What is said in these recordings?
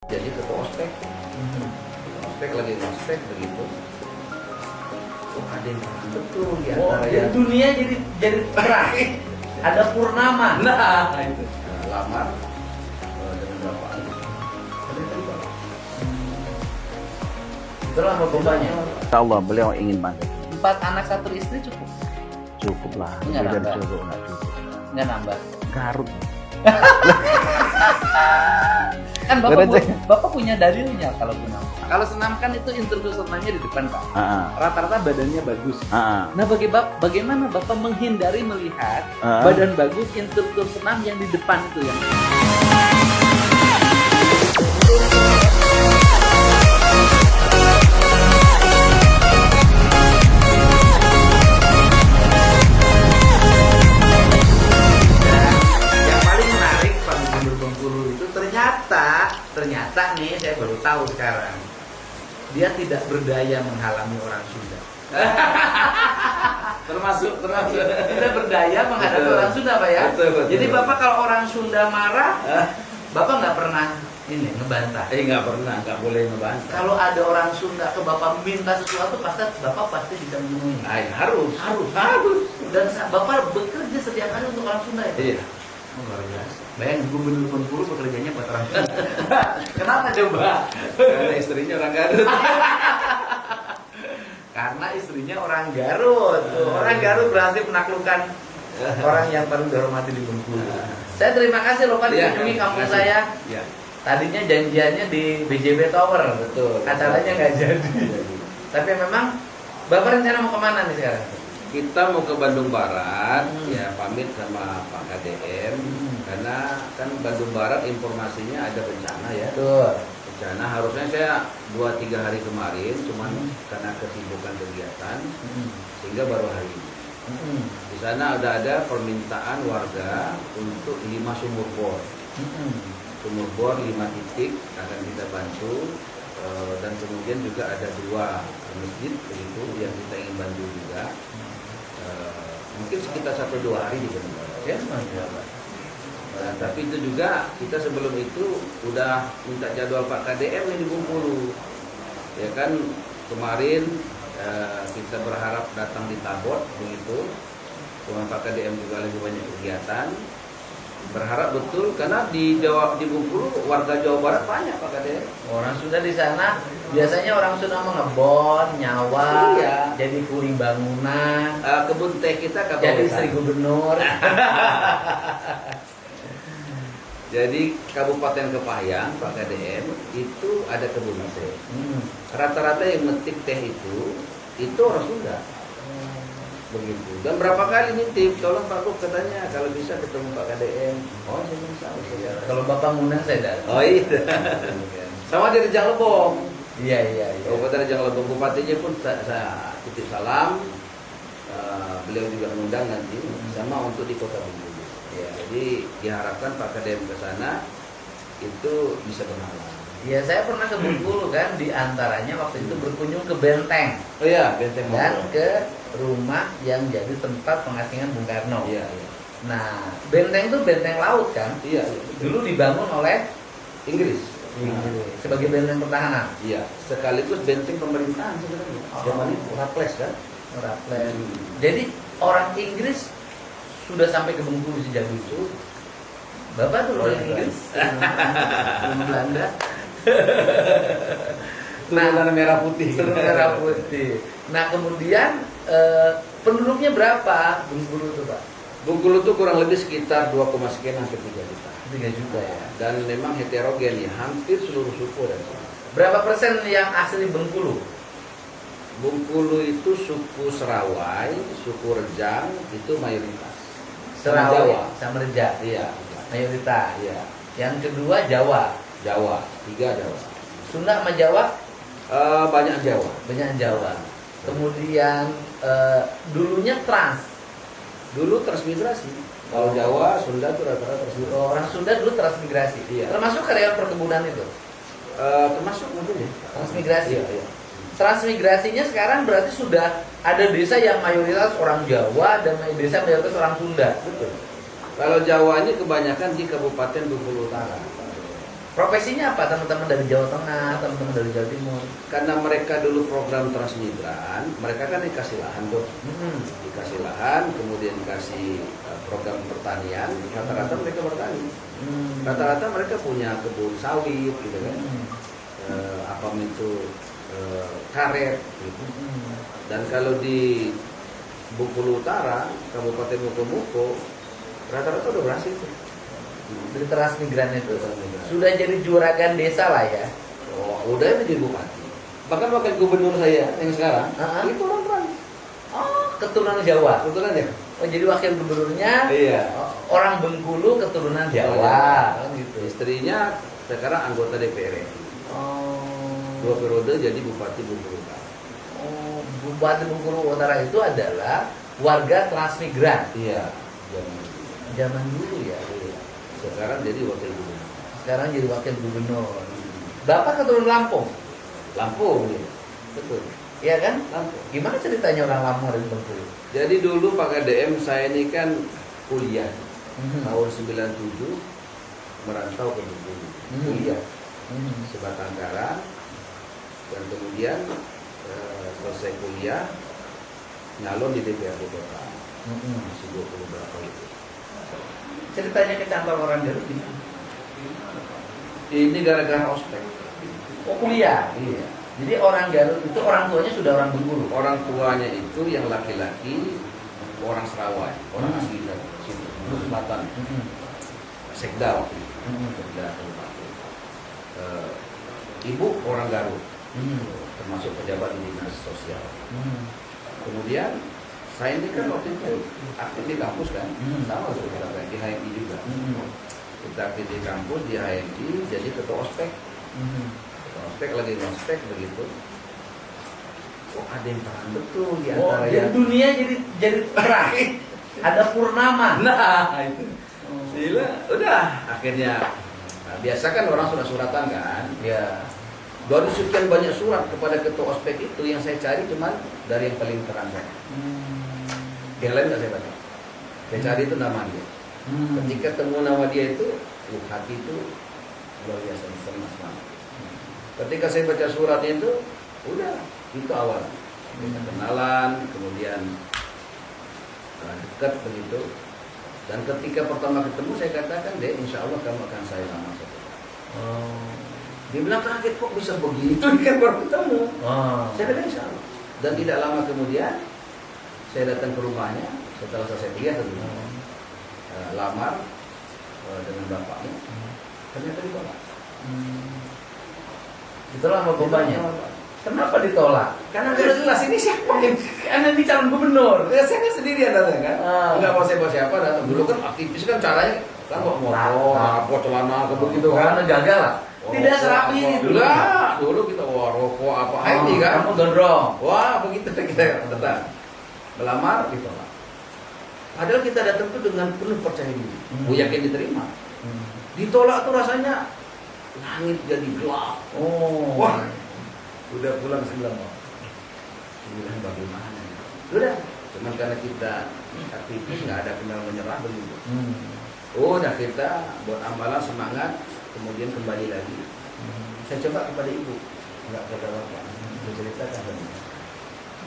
Jadi ketua ospek, ospek lagi ospek begitu. Oh ada yang betul di antara jadi yang dunia jadi terang. Ada purnama. nah itu lamar dengan bapak. Ada yang terlibat. Itulah bapaknya. Insya Allah beliau ingin banget. 4 anak 1 istri cukup. Cukup lah. Enggak Lebih dari nambah. cukup, enggak cukup. Nggak nambah. Garut. Kan Berecek. bapak punya dalilnya kalau senam. Kalau senam kan itu instruktur senamnya di depan pak. Ah, Rata-rata badannya bagus. ah, Nah bagaimana bapak menghindari melihat Ah. badan bagus instruktur senam yang di depan itu yang yang paling menarik Pak Gubernur Bengkulu itu ternyata nih saya baru tahu sekarang dia tidak berdaya menghalangi orang Sunda. termasuk Tidak berdaya menghadapi Betul. orang Sunda Pak ya. Betul. Jadi Bapak kalau orang Sunda marah, Bapak nggak pernah ini ngebantah. nggak pernah, nggak boleh ngebantah. Kalau ada orang Sunda ke Bapak minta sesuatu, Bapak pasti bisa memenuhi. Harus. Dan Bapak bekerja setiap hari untuk orang Sunda ya. Iya. Oh, luar biasa. Bayangin Gubernur Bengkulu bekerjanya buat orang Sunda. Kenapa coba? Karena istrinya orang Garut. Karena istrinya orang Garut. Tuh, orang Garut berhasil menaklukkan orang yang paling dihormati di Bengkulu. Saya terima kasih loh Pak Iya, dikunjungi kampung makasih. saya. Iya. Tadinya janjiannya di BJB Tower. Betul. Acaranya nggak jadi. Tapi memang Bapak rencana mau kemana nih sekarang? Kita mau ke Bandung Barat, Hmm. ya pamit sama Pak KDM, karena kan Bandung Barat informasinya ada bencana ya. Betul. Bencana harusnya saya 2-3 hari kemarin, cuman karena kesibukan kegiatan, sehingga baru hari ini. Di sana ada permintaan warga untuk 5 sumur bor. Sumur bor 5 titik akan kita bantu, dan kemudian juga ada 2 masjid begitu yang kita ingin bantu juga. Mungkin sekitar 1-2 hari di Bandung Barat. Ya, mantap. Tapi itu juga kita sebelum itu udah minta jadwal Pak KDM yang di Bengkulu. Ya kan kemarin kita berharap datang di Tabot begitu. Cuma Pak KDM juga lebih banyak kegiatan. Berharap betul karena di Bengkulu warga Jawa Barat banyak Pak KDM. Orang Sunda di sana biasanya orang Sunda mengebon, nyawa, Iya. jadi kuli bangunan, Kebun teh kita jadi Kabupaten. istri gubernur. Jadi Kabupaten Kepayang Pak KDM itu ada kebun teh. Rata-rata yang metik teh itu orang Sunda. Begitu. Dan berapa kali nitip, tolong Pak Buk katanya kalau bisa ketemu Pak KDM. Oh, saya Kalau Bapak ngundang saya datang. Oh iya. Sama dari Rejang Lebong. Iya. Kabupaten Rejang Lebong, bupatinya pun saya titip salam. Beliau juga mengundang nanti sama untuk di Kota Bengkulu. Ya, jadi diharapkan Pak KDM ke sana itu bisa berhalang. Iya, saya pernah ke Bengkulu kan, di antaranya waktu itu berkunjung ke Benteng Oh iya, Benteng dan Motor. ke rumah yang jadi tempat pengasingan Bung Karno. Iya. Nah, Benteng itu benteng laut kan, Iya. dulu dibangun oleh Inggris. sebagai benteng pertahanan. Iya, sekaligus benteng pemerintahan sebenarnya. Zaman itu Raples kan? Raples. Jadi orang Inggris sudah sampai ke Bengkulu sejak itu. Bapak tuh orang Inggris, orang Belanda. Turunan merah putih. Turunan merah putih. Nah kemudian penduduknya berapa Bengkulu itu Pak? Bengkulu itu kurang lebih sekitar 2, sekian sampai 3 juta. 3 juta ya. Dan memang heterogen ya, hampir seluruh suku dan Berapa persen yang asli Bengkulu? Bengkulu itu suku Serawai, suku Rejang itu mayoritas. Serawai, Jawa. sama Rejang, Iya. mayoritas. Iya. Yang kedua Jawa. Jawa, 3 Jawa. Sunda sama Jawa Banyak Jawa. banyak Jawa. Kemudian dulunya trans. Dulu transmigrasi. Kalau Jawa, Sunda itu rata-rata transmigrasi. Orang Sunda dulu transmigrasi. Iya. Termasuk karyawan perkebunan itu. Termasuk mungkin ya. Transmigrasi. Iya. Transmigrasinya sekarang berarti sudah ada desa yang mayoritas orang Jawa dan desa mayoritas orang Sunda. Betul. Kalau Jawa ini kebanyakan di Kabupaten Bengkulu Utara. Profesinya apa? Teman-teman dari Jawa Tengah, teman-teman dari Jawa Timur. Karena mereka dulu program transmigran, mereka kan dikasih lahan tuh, dikasih lahan, kemudian dikasih program pertanian, rata-rata mereka bertani. Rata-rata mereka punya kebun sawit, gitu kan, apa itu karet, gitu. Dan kalau di Bengkulu Utara, Kabupaten Muko-Muko, rata-rata udah berhasil tuh. Dari transmigran itu sudah jadi juragan desa lah ya. Oh, udah menjadi bupati. Bahkan wakil gubernur saya yang sekarang itu orang Trans. Oh, keturunan Jawa. Kebetulan ya. Oh, jadi wakil gubernurnya Iya. orang Bengkulu keturunan Jawa. Oh, gitu. Istrinya sekarang anggota DPR RI. Oh. 2 periode jadi bupati Bengkulu Utara. Oh, Bupati Bengkulu Utara itu adalah warga transmigran. Iya. Zaman dulu ya. Sekarang jadi wakil gubernur. Sekarang jadi wakil gubernur. Bapak keturunan Lampung. Lampung, ya. Betul. Iya kan? Lampung. Gimana ceritanya orang Lampung dari Bengkulu? Jadi dulu Pak KDM saya ini kan kuliah tahun 97 merantau ke Bengkulu. Kuliah sebatang kara dan kemudian selesai kuliah nyalon di DPRD Kota. Masih 20 berapa itu. Ceritanya ke kantor orang Garut gimana? Ini gara-gara ospek. Oh, kuliah. Iya. Jadi orang Garut itu orang tuanya sudah orang Bengkulu. Orang tuanya itu yang laki-laki orang Serawai, orang asli dari situ, Selatan. Sekda waktu itu. Sekda Kabupaten. Ibu orang Garut, termasuk pejabat di dinas sosial. Kemudian saya ini kan waktu itu aktif di kampus kan, sama seperti kita di HMI juga. Kita aktif di kampus di HMI, jadi ketua ospek. Ketua ospek lagi ngospek begitu. Oh, ada yang terang betul di antara jadi yang dunia jadi terang. Ada purnama. nah itu. Gila, udah akhirnya. Nah, biasa kan orang sudah suratan kan. Ya. Dari sekian banyak surat kepada ketua ospek itu yang saya cari cuma dari yang paling terang kan. Yang lain nggak saya baca. Saya cari itu nama dia. Ketika temu nama dia itu, hati itu luar biasa senang banget. Ketika saya baca suratnya itu, udah itu awal. Kita kenalan, kemudian dekat begitu. Dan ketika pertama ketemu saya katakan, deh, insya Allah kamu akan saya lamar satu tahun. Dia bilang kaget kok bisa begitu, kan baru ketemu. Saya bilang insya Allah. Dan tidak lama kemudian saya datang ke rumahnya setelah selesai kuliah tentunya, lamar dengan bapaknya, ternyata ditolak. Ditolak sama bapaknya. Kenapa ditolak? Karena sudah jelas ini siapa yang Anda di calon gubernur. ya, saya kan sendirian datang kan, nggak mau saya bawa siapa datang. Dulu kan aktivis kan caranya kan bawa motor, celana, begitu kan. Karena gagal lah. Tidak serapi itu. Dulu kita rokok apa ini kan. Kamu gondrong. Wah begitu kita datang. Melamar ditolak. Padahal kita datang tuh dengan penuh percaya diri. Yakin diterima. Ditolak tuh rasanya langit jadi gelap. Wah. Udah pulang sebilang bagaimana? Udah. Cuman karena kita aktivis nggak ada kenal menyerah begitu. Udah kita buat amalan semangat. Kemudian kembali lagi. Saya coba kepada ibu, nggak kepada bapak. Saya ceritakan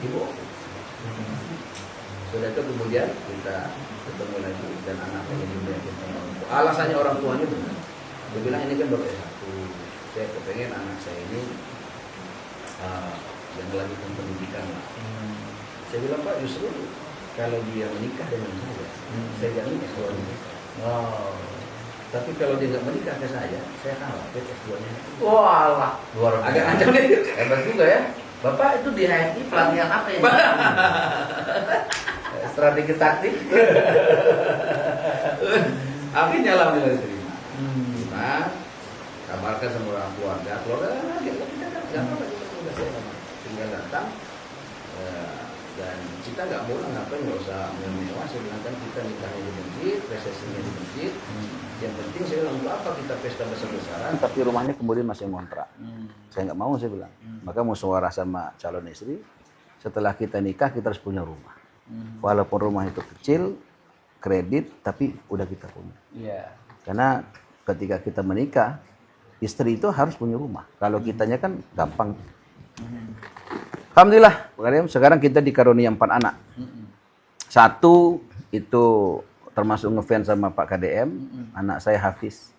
ibu. Sudah itu kemudian kita ketemu lagi dan anaknya juga yang kita mau. Alasannya orang tuanya benar. Dia bilang ini kan baru S1. Saya kepengen anak saya ini yang melanjutkan pendidikan. Saya bilang Pak justru kalau dia menikah dengan saya jamin S2-nya. Tapi kalau dia nggak menikah ke saya khawatir S2-nya. Wah, luar biasa. Agak ancam nih. Hebat juga ya. Bapak itu di HMI pelatihan apa ya? Strategi taktik. Akhirnya alhamdulillah diterima. Cuma kabarkan sama orang keluarga lagi tinggal datang dan kita nggak boleh ngapain, nggak usah mewah. Saya bilang kan kita nikahnya di masjid, resepsinya di masjid. Yang penting saya bilang untuk apa kita pesta besar-besaran tapi rumahnya kemudian masih ngontrak. Saya nggak mau, saya bilang. Maka musyawarah sama calon istri, setelah kita nikah kita harus punya rumah. Walaupun rumah itu kecil, kredit, tapi udah kita punya. Iya. Karena ketika kita menikah, Istri itu harus punya rumah. Kalau kitanya kan gampang. Alhamdulillah, Pak Kadem, sekarang kita dikaruniai 4 anak. Satu itu termasuk ngefans sama Pak KDM, anak saya Hafiz.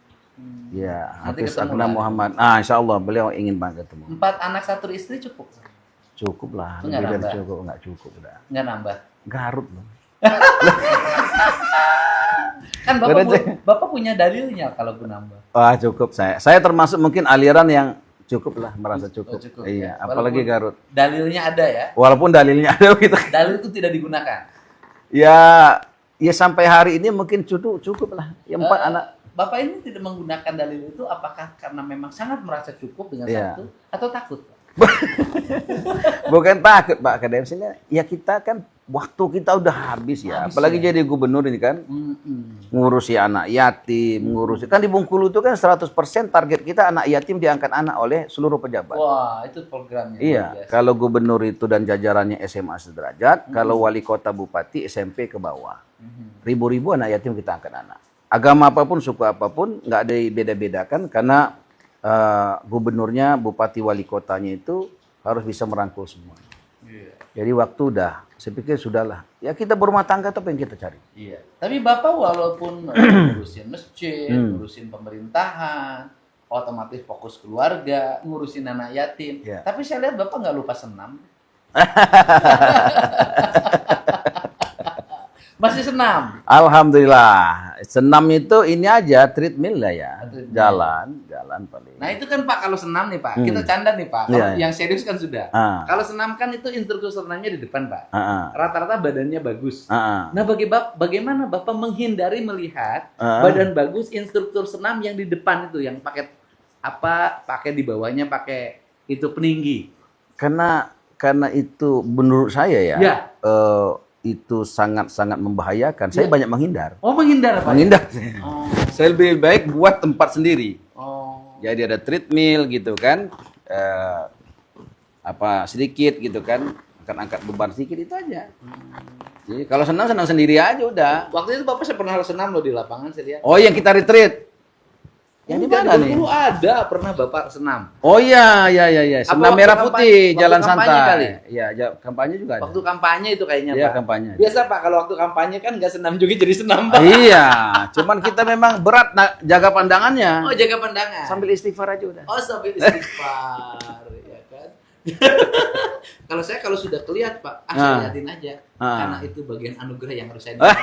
Ya, Nanti Hafiz ketemu Akna lagi. Muhammad. Insya Allah beliau ingin banget ketemu. 4 anak 1 istri cukup? Cukup lah, Itu lebih nggak dari nambah? cukup, nggak cukup udah. Nggak nambah? Garut loh. Kan Bapak punya dalilnya kalau pun nambah. Cukup saya. Saya termasuk mungkin aliran yang cukup lah, merasa cukup. cukup, Iya, ya. apalagi Walaupun Garut. Dalilnya ada ya? Walaupun dalilnya ada gitu. Dalil itu tidak digunakan? Ya sampai hari ini mungkin cukup lah. Ya 4 anak. Bapak ini tidak menggunakan dalil itu apakah karena memang sangat merasa cukup dengan Iya. satu atau takut? Bukan takut Pak KDM sini. Ya kita kan waktu kita udah habis ya. Habis Apalagi ya. jadi gubernur ini kan. Ngurusi anak yatim, ngurusi. Kan di Bengkulu itu kan 100% target kita anak yatim diangkat anak oleh seluruh pejabat. Wah, itu programnya. Iya, luar biasa. kalau gubernur itu dan jajarannya SMA sederajat, kalau wali kota bupati SMP ke bawah. Ribu-ribu anak yatim kita angkat anak. Agama apapun, suku apapun, nggak ada beda-bedakan karena gubernurnya, bupati, wali kotanya itu harus bisa merangkul semua. Iya. Jadi waktu udah, saya pikir sudahlah. Ya kita berumah tangga itu apa yang kita cari. Iya. Tapi Bapak walaupun ngurusin masjid, ngurusin pemerintahan, otomatis fokus keluarga, ngurusin anak yatim. Iya. Tapi saya lihat Bapak nggak lupa senam. Masih senam. Alhamdulillah. Senam itu ini aja treadmill lah ya. Treadmill. Jalan paling. Nah itu kan Pak kalau senam nih Pak, kita canda nih Pak. Iya, Kalau iya. yang serius kan sudah. Kalau senam kan itu instruktur senamnya di depan Pak. Rata-rata badannya bagus. Nah bagaimana Bapak menghindari melihat badan bagus instruktur senam yang di depan itu, yang pakai apa? Pakai di bawahnya pakai itu peninggi. Karena itu menurut saya ya. Ya. Itu sangat-sangat membahayakan. Saya banyak menghindar. Oh menghindar Pak? Menghindar. Oh. Saya lebih baik buat tempat sendiri. Oh. Jadi ada treadmill gitu kan. Sedikit gitu kan. Angkat-angkat beban sedikit itu aja. Jadi kalau senang sendiri aja udah. Waktu itu Bapak saya pernah senam loh di lapangan saya lihat. Oh yang kita retreat. Yang di Enggak, mana nih? Bengkulu ada pernah Bapak senam. Oh iya. Senam waktu merah putih, waktu jalan kampanye santai. kali? Iya, kampanye juga ada. Waktu kampanye itu kayaknya Iya, Pak. kampanye. Biasa Pak kalau waktu kampanye kan nggak senam juga jadi senam Pak. Iya, cuman kita memang berat jaga pandangannya. Oh jaga pandangan. Sambil istighfar aja udah. Oh sambil istighfar ya kan. Kalau sudah kelihat Pak, saya liatin aja. Karena itu bagian anugerah yang harus saya dapat.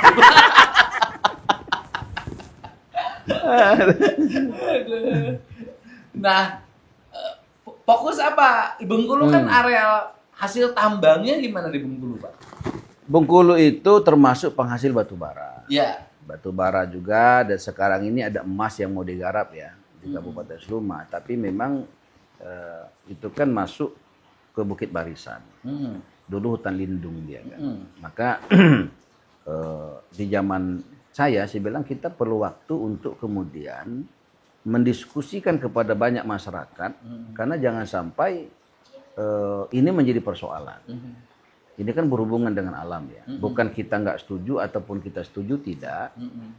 Nah, fokus apa? Bengkulu kan areal hasil tambangnya gimana di Bengkulu, Pak? Bengkulu itu termasuk penghasil batu bara. Ya. Batu bara juga, dan sekarang ini ada emas yang mau digarap ya di Kabupaten Seluma. Tapi memang itu kan masuk ke Bukit Barisan. Dulu hutan lindung dia kan. Maka di zaman saya bilang kita perlu waktu untuk kemudian mendiskusikan kepada banyak masyarakat, karena jangan sampai ini menjadi persoalan. Ini kan berhubungan dengan alam ya. Bukan kita nggak setuju ataupun kita setuju, tidak.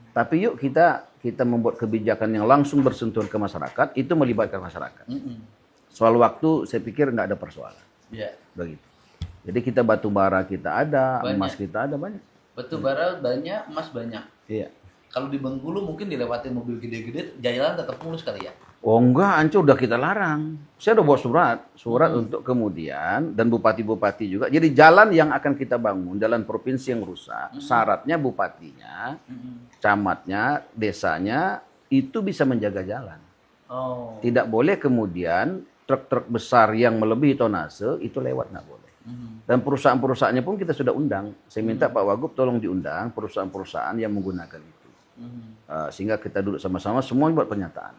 Tapi yuk kita membuat kebijakan yang langsung bersentuhan ke masyarakat, itu melibatkan masyarakat. Soal waktu saya pikir nggak ada persoalan. Ya. Begitu. Jadi kita batu bara kita ada, Banyak. emas kita ada banyak. Batu bara banyak, emas banyak. Iya. Kalau di Bengkulu mungkin dilewatin mobil gede-gede, jalan tetap mulus kali ya. Oh enggak, Ancur udah kita larang. Saya udah bawa surat untuk kemudian, dan bupati-bupati juga. Jadi jalan yang akan kita bangun, jalan provinsi yang rusak, syaratnya bupatinya, camatnya, desanya, itu bisa menjaga jalan. Oh. Tidak boleh kemudian truk-truk besar yang melebihi tonase itu lewat, nggak boleh. Dan perusahaan-perusahaannya pun kita sudah undang. Saya minta Pak Wagub tolong diundang perusahaan-perusahaan yang menggunakan itu. Sehingga kita duduk sama-sama, semua buat pernyataan.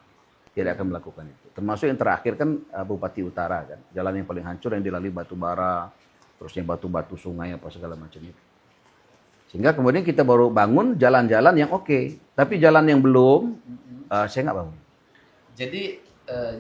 Tidak akan melakukan itu. Termasuk yang terakhir kan Bupati Utara kan. Jalan yang paling hancur yang dilalui batu bara, terusnya batu-batu sungai apa segala macam itu. Sehingga kemudian kita baru bangun jalan-jalan yang oke. Tapi jalan yang belum, saya nggak bangun. Jadi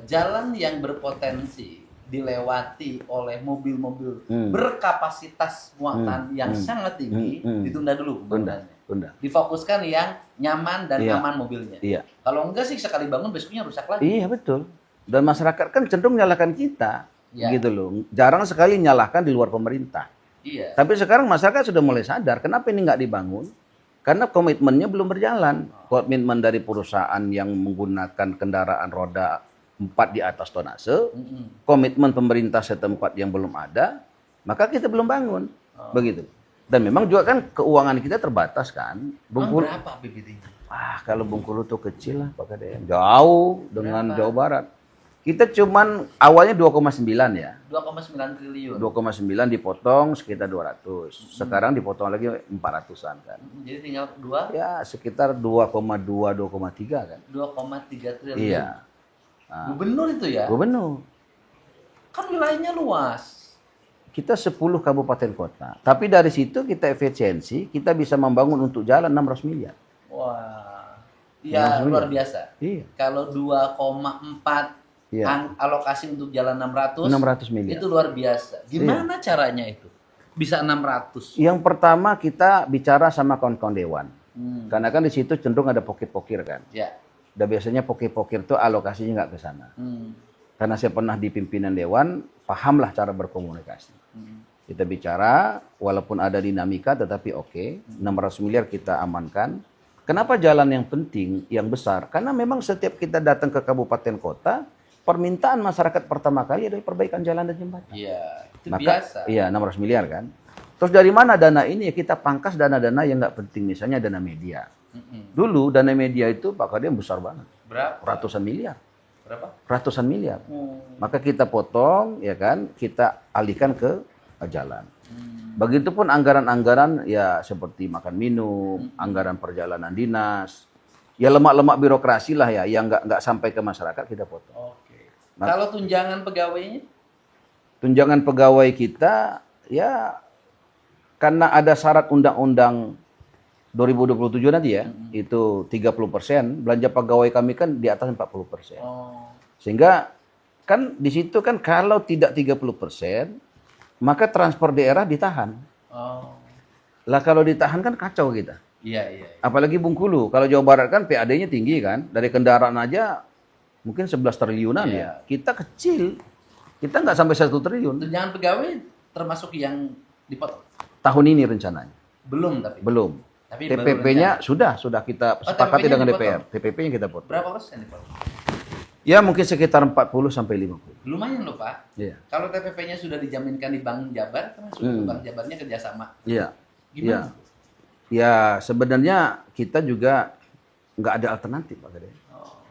jalan yang berpotensi dilewati oleh mobil-mobil berkapasitas muatan yang sangat tinggi ditunda dulu pembangunannya. tunda. Difokuskan yang nyaman dan Iya. aman mobilnya. Iya. Kalau enggak sih sekali bangun besoknya rusak lagi. Iya betul. Dan masyarakat kan cenderung nyalahkan kita, Iya. gitu loh. Jarang sekali nyalahkan di luar pemerintah. Iya. Tapi sekarang masyarakat sudah mulai sadar, kenapa ini nggak dibangun? Karena komitmennya belum berjalan. Komitmen dari perusahaan yang menggunakan kendaraan roda 4 di atas tonase, komitmen pemerintah setempat yang belum ada, maka kita belum bangun. Begitu. Dan memang juga kan keuangan kita terbatas kan. Bengkulu, Berapa APBD-nya? kalau Bengkulu tuh kecil lah Pak Kadem. Jauh dengan Berapa? Jawa Barat. Kita cuman awalnya 2,9 ya. 2,9 triliun. 2,9 dipotong sekitar 200. Sekarang dipotong lagi 400-an kan. Jadi tinggal 2, Ya sekitar 2,2 2,3 kan. 2,3 triliun. Iya. Gubernur itu ya? Gubernur. Kan wilayahnya luas. Kita 10 kabupaten kota. Tapi dari situ kita efisiensi, kita bisa membangun untuk jalan 600 miliar. Wah. Ya luar biasa. Iya. Kalau 2,4 Iya. alokasi untuk jalan 600, 600 miliar. itu luar biasa. Gimana caranya itu? Bisa 600. Yang pertama kita bicara sama kawan-kawan dewan. Karena kan di situ cenderung ada pokir-pokir kan. Ya. Dan biasanya pokir-pokir itu alokasinya nggak ke sana. Karena saya pernah di pimpinan dewan, pahamlah cara berkomunikasi. Kita bicara, walaupun ada dinamika tetapi oke, 600 miliar kita amankan. Kenapa jalan yang penting, yang besar? Karena memang setiap kita datang ke kabupaten kota, permintaan masyarakat pertama kali adalah perbaikan jalan dan jembatan. Iya, itu Maka, biasa. iya 600 miliar kan. Terus dari mana dana ini? Ya kita pangkas dana-dana yang nggak penting, misalnya dana media. Dulu dana media itu Pak Kadem besar banget, Berapa? ratusan miliar. Berapa? Ratusan miliar. Maka kita potong, ya kan, kita alihkan ke jalan. Begitupun anggaran-anggaran ya seperti makan minum, anggaran perjalanan dinas, ya lemak-lemak birokrasi lah ya, yang nggak sampai ke masyarakat kita potong. Oke. Kalau tunjangan pegawainya? Tunjangan pegawai kita ya karena ada syarat undang-undang 2027 nanti ya, itu 30%, belanja pegawai kami kan di atas 40%. Oh. Sehingga kan di situ kan kalau tidak 30%, maka transfer daerah ditahan. Oh. Lah kalau ditahan kan kacau kita. Iya, iya. Apalagi Bengkulu, kalau Jawa Barat kan PAD-nya tinggi kan, dari kendaraan aja mungkin 11 triliunan Iya. ya. Kita kecil, kita nggak sampai 1 triliun. Tunjangan pegawai termasuk yang dipotong? Tahun ini rencananya. Belum tapi. Belum. Tapi TPP-nya sudah kita sepakati TPP-nya dengan dipotong? DPR. TPP-nya kita potong. Berapa persen dipotong? Ya mungkin sekitar 40 sampai 50. Lumayan loh Pak. Iya. Kalau TPP-nya sudah dijaminkan di Bank Jabar, termasuk Bank Jabarnya kerjasama. Iya. Gimana? Ya sebenarnya kita juga nggak ada alternatif Pak Kadem.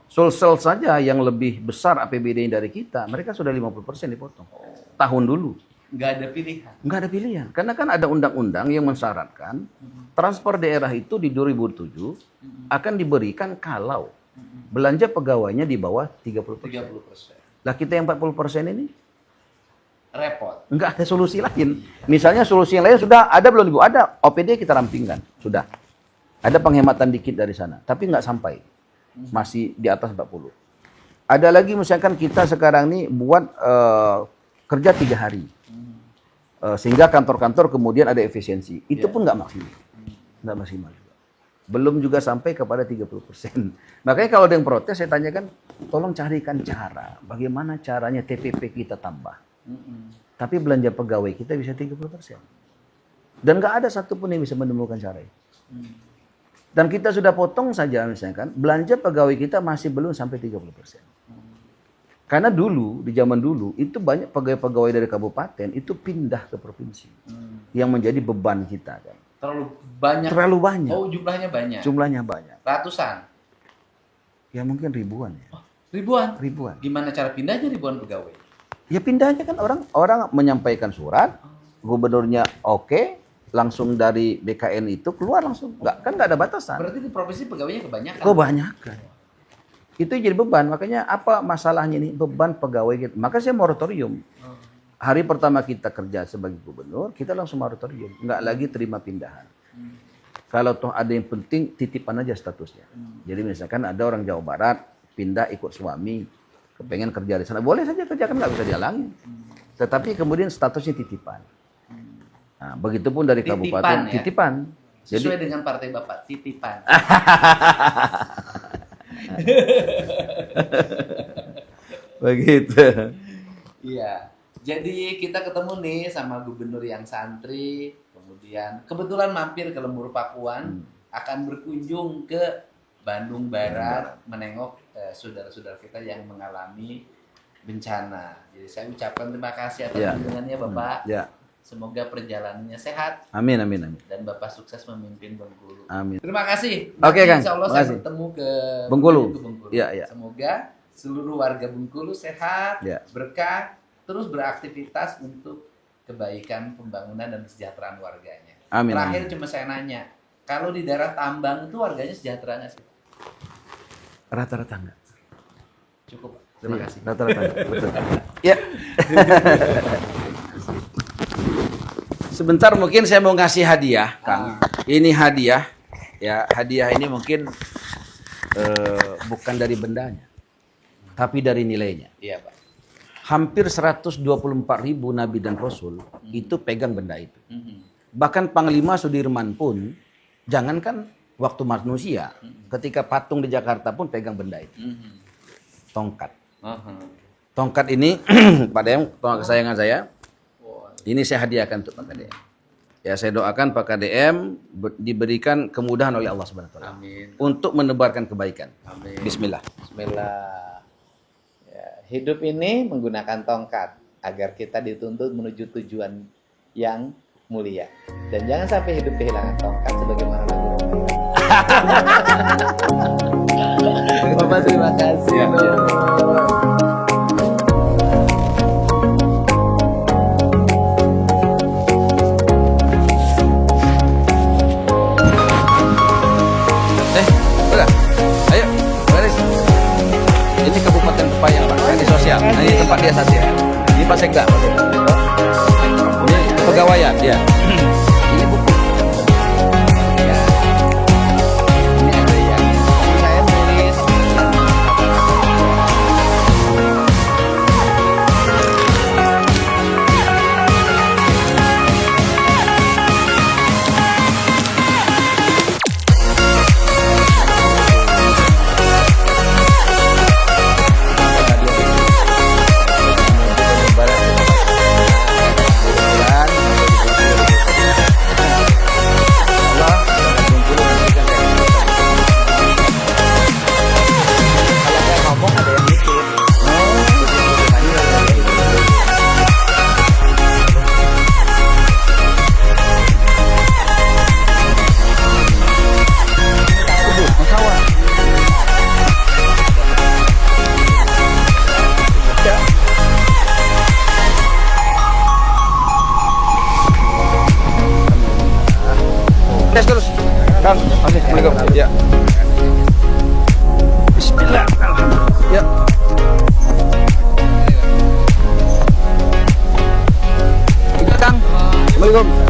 Sulsel saja yang lebih besar APBD dari kita, mereka sudah 50% dipotong. Tahun dulu. Nggak ada pilihan. Nggak ada pilihan. Karena kan ada undang-undang yang mensyaratkan transfer daerah itu di 2007 akan diberikan kalau belanja pegawainya di bawah 30%. 30%. Lah kita yang 40% ini Repot. nggak ada solusi lain. Misalnya solusi yang lain sudah ada belum Ibu? Ada. OPD kita rampingkan. Sudah. Ada penghematan dikit dari sana. Tapi nggak sampai. Masih di atas 40. Ada lagi misalkan kita sekarang ini buat kerja 3 hari. Sehingga kantor-kantor kemudian ada efisiensi. Itu pun nggak maksimal. Nggak maksimal juga. Belum juga sampai kepada 30%. Makanya kalau ada yang protes, saya tanyakan, tolong carikan cara. Bagaimana caranya TPP kita tambah. Tapi belanja pegawai kita bisa 30%. Dan nggak ada satupun yang bisa menemukan cara itu. Dan kita sudah potong saja misalkan, belanja pegawai kita masih belum sampai 30%. Karena dulu, di zaman dulu, itu banyak pegawai-pegawai dari kabupaten itu pindah ke provinsi. Yang menjadi beban kita kan. Terlalu banyak. Terlalu banyak. Oh, jumlahnya banyak. Jumlahnya banyak. Ratusan. Ya mungkin ribuan ya. Oh, ribuan. Ribuan. Gimana cara pindahnya ribuan pegawai? Ya pindahnya kan orang menyampaikan surat, gubernurnya oke, langsung dari BKN itu keluar langsung. Nggak ada batasan. Berarti di provinsi pegawainya kebanyakan. Kebanyakan. Itu jadi beban. Makanya apa masalahnya ini? Beban pegawai kita. Maka saya moratorium. Hari pertama kita kerja sebagai gubernur, kita langsung moratorium. Nggak lagi terima pindahan. Kalau toh ada yang penting, titipan aja statusnya. Jadi misalkan ada orang Jawa Barat, pindah ikut suami, kepengen kerja di sana. Boleh saja kerja, kan nggak bisa dihalangin. Tetapi kemudian statusnya titipan. Nah, begitupun dari Titipan, kabupaten, ya? titipan. Sesuai dengan partai Bapak, titipan. Begitu. Iya. Jadi kita ketemu nih sama gubernur yang santri, kemudian kebetulan mampir ke Lembur Pakuan, akan berkunjung ke Bandung Barat menengok saudara-saudara kita yang mengalami bencana. Jadi saya ucapkan terima kasih atas kunjungannya Bapak. Ya. Semoga perjalanannya sehat. Amin, amin, amin. Dan Bapak sukses memimpin Bengkulu. Amin. Terima kasih. Oke, Kang. Insya Allah saya bertemu ke Bengkulu. Bengkulu. Ya, ya. Semoga seluruh warga Bengkulu sehat, Ya. berkah, terus beraktivitas untuk kebaikan pembangunan dan kesejahteraan warganya. Amin. Terakhir Amin. cuma saya nanya, kalau di daerah tambang itu warganya sejahtera nggak sih? Rata-rata enggak. Cukup. Terima Iya, kasih. Rata-rata enggak. Betul. Ya. Sebentar mungkin saya mau ngasih hadiah, Kang. Ini hadiah. Ya, hadiah ini mungkin bukan dari bendanya, tapi dari nilainya. Iya, Pak. Hampir 124.000 nabi dan rasul itu pegang benda itu. Bahkan Panglima Sudirman pun, jangankan waktu manusia, ketika patung di Jakarta pun pegang benda itu. Tongkat. Tongkat ini, Pak Dem, tongkat kesayangan saya. Ini saya hadiahkan untuk Pak KDM. Ya, saya doakan Pak KDM diberikan kemudahan oleh Allah Subhanahu wa taala. Amin. Untuk menebarkan kebaikan. Amin. Bismillah. Bismillah. Ya, hidup ini menggunakan tongkat agar kita dituntut menuju tujuan yang mulia. Dan jangan sampai hidup kehilangan tongkat sebagaimana lagu. Bapak terima kasih. Ya, ya. Udah. Ayo, beres. Ini Kabupaten Pepayang, Pak. Ini sosial. Nah, ini tempat dia saja. Ini Pak Sekda. Ini pegawaian dia. Ini buku. Ya. Ini ada yang saya nulis. Kalau saya ngomong ada yang mikir. Tes terus. Kang, oke, Assalamualaikum. Ya. Bismillah. Alhamdulillah. Ya. Itu Kang. Assalamualaikum.